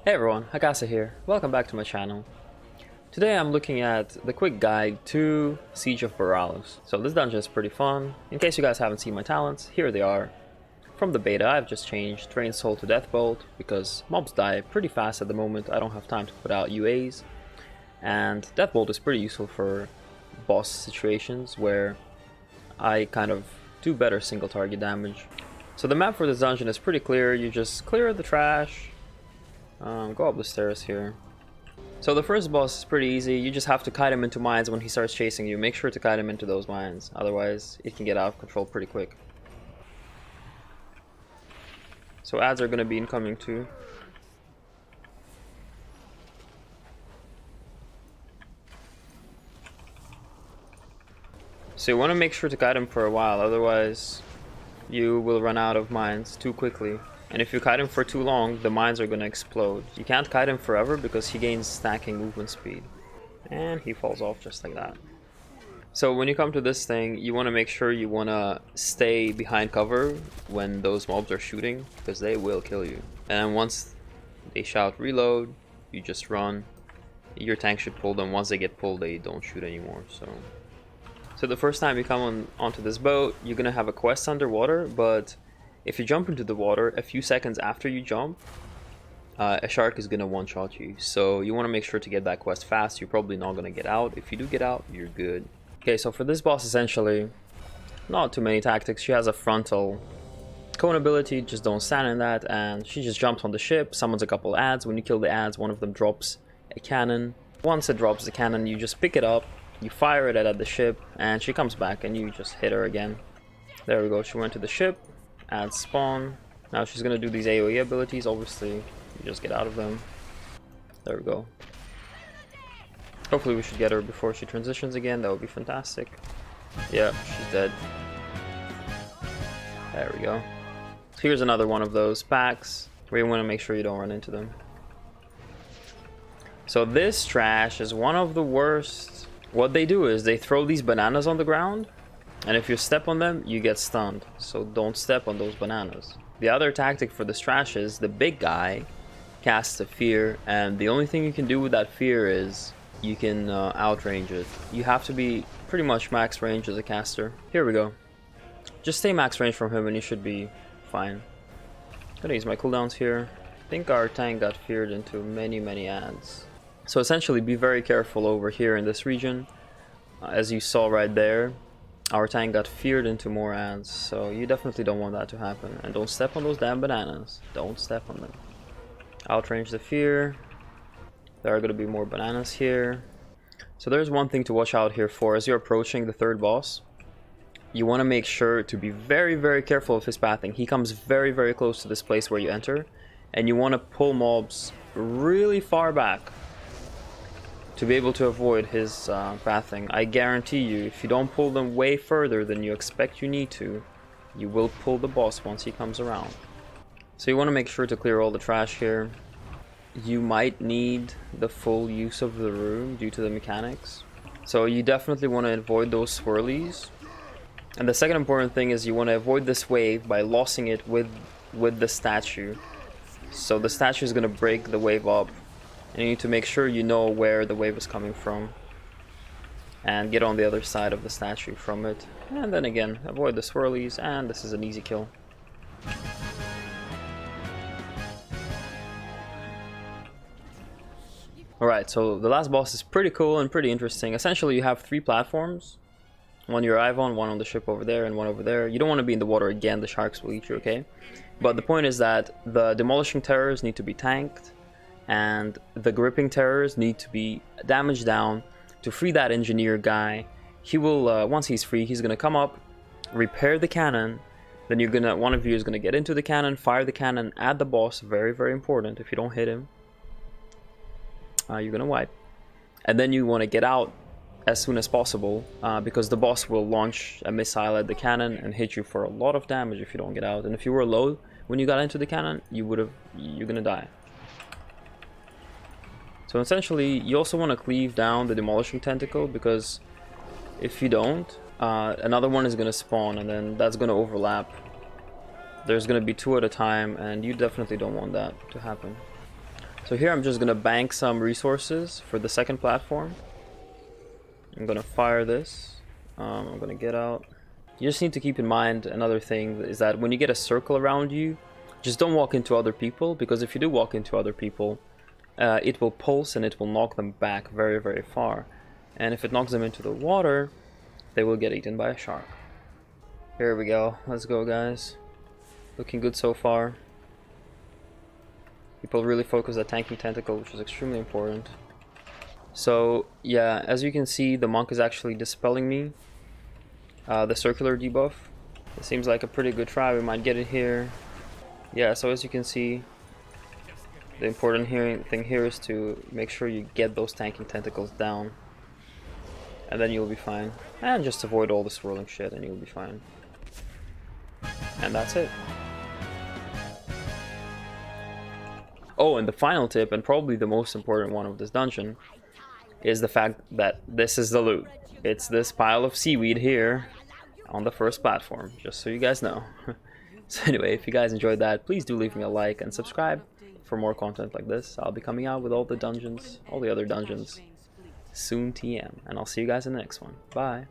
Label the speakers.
Speaker 1: Hey everyone, Hakase here. Welcome back to my channel. Today I'm looking at the quick guide to Siege of Boralus. So this dungeon is pretty fun. In case you guys haven't seen my talents, here they are. From the beta, I've just changed Drain Soul to Death Bolt because mobs die pretty fast at the moment. I don't have time to put out UAs. And Death Bolt is pretty useful for boss situations where I kind of do better single target damage. So the map for this dungeon is pretty clear. You just clear the trash. Go up the stairs here. So the first boss is pretty easy. You just have to kite him into mines when he starts chasing you. Make sure to kite him into those mines, otherwise it can get out of control pretty quick. So ads are going to be incoming too. So you want to make sure to kite him for a while, otherwise you will run out of mines too quickly. And if you kite him for too long, the mines are going to explode. You can't kite him forever because he gains stacking movement speed. And he falls off just like that. So when you come to this thing, you want to make sure you want to stay behind cover when those mobs are shooting, because they will kill you. And once they shout reload, you just run. Your tank should pull them. Once they get pulled, they don't shoot anymore. So the first time you come onto this boat, you're going to have a quest underwater, but if you jump into the water, a few seconds after you jump, a shark is going to one-shot you. So you want to make sure to get that quest fast. You're probably not going to get out. If you do get out, you're good. Okay, so for this boss, essentially, not too many tactics. She has a frontal cone ability, just don't stand in that, and she just jumps on the ship, summons a couple ads. When you kill the ads, one of them drops a cannon. Once it drops the cannon, you just pick it up, you fire it at the ship, and she comes back, and you just hit her again. There we go, she went to the ship. Add spawn. Now she's gonna do these AoE abilities. Obviously, you just get out of them. There we go. Hopefully we should get her before she transitions again. That would be fantastic. Yeah, she's dead. There we go. So here's another one of those packs where you want to make sure you don't run into them. So this trash is one of the worst. What they do is they throw these bananas on the ground, and if you step on them, you get stunned. So don't step on those bananas. The other tactic for this trash is the big guy casts a fear, and the only thing you can do with that fear is you can outrange it. You have to be pretty much max range as a caster. Here we go. Just stay max range from him and you should be fine. I'm gonna use my cooldowns here. I think our tank got feared into many ads. So essentially be very careful over here in this region. As you saw right there, our tank got feared into more ads, so you definitely don't want that to happen. And don't step on those damn bananas. Don't step on them. Outrange the fear. There are going to be more bananas here. So there's one thing to watch out here for. As you're approaching the third boss, you want to make sure to be very careful of his pathing. He comes very close to this place where you enter, and you want to pull mobs really far back to be able to avoid his pathing. I guarantee you, if you don't pull them way further than you expect you need to, you will pull the boss once he comes around. So you want to make sure to clear all the trash here. You might need the full use of the room due to the mechanics. So you definitely want to avoid those swirlies. And the second important thing is you want to avoid this wave by lossing it with the statue. So the statue is going to break the wave up. And you need to make sure you know where the wave is coming from and get on the other side of the statue from it. And then again, avoid the swirlies, and this is an easy kill. Alright, so the last boss is pretty cool and pretty interesting. Essentially, you have 3 platforms. One you arrive on, one on the ship over there, and one over there. You don't want to be in the water again, the sharks will eat you, okay? But the point is that the demolishing terrors need to be tanked, and the gripping terrors need to be damaged down to free that engineer guy. He will, once he's free, he's gonna come up, repair the cannon, then one of you is gonna get into the cannon, fire the cannon at the boss. Very important. If you don't hit him, you're gonna wipe. And then you want to get out as soon as possible, because the boss will launch a missile at the cannon and hit you for a lot of damage if you don't get out. And if you were low when you got into the cannon, you're gonna die. So essentially, you also want to cleave down the demolishing tentacle, because if you don't, another one is going to spawn, and then that's going to overlap. There's going to be 2 at a time, and you definitely don't want that to happen. So So here I'm just gonna bank some resources for the second platform. I'm gonna fire this. I'm gonna get out. You just need to keep in mind another thing is that when you get a circle around you, just don't walk into other people, because if you do walk into other people, it will pulse and it will knock them back very, very far. And if it knocks them into the water, they will get eaten by a shark. Here we go. Let's go, guys. Looking good so far. People really focus on tanking tentacle, which is extremely important. So yeah, as you can see, the monk is actually dispelling me. The circular debuff. It seems like a pretty good try. We might get it here. Yeah, so as you can see, the important thing here is to make sure you get those tanking tentacles down. And then you'll be fine. And just avoid all the swirling shit and you'll be fine. And that's it. Oh, and the final tip, and probably the most important one of this dungeon, is the fact that this is the loot. It's this pile of seaweed here on the first platform, just so you guys know. So anyway, if you guys enjoyed that, please do leave me a like and subscribe for more content like this. I'll be coming out with all the dungeons, all the other dungeons, soon TM, and I'll see you guys in the next one. Bye.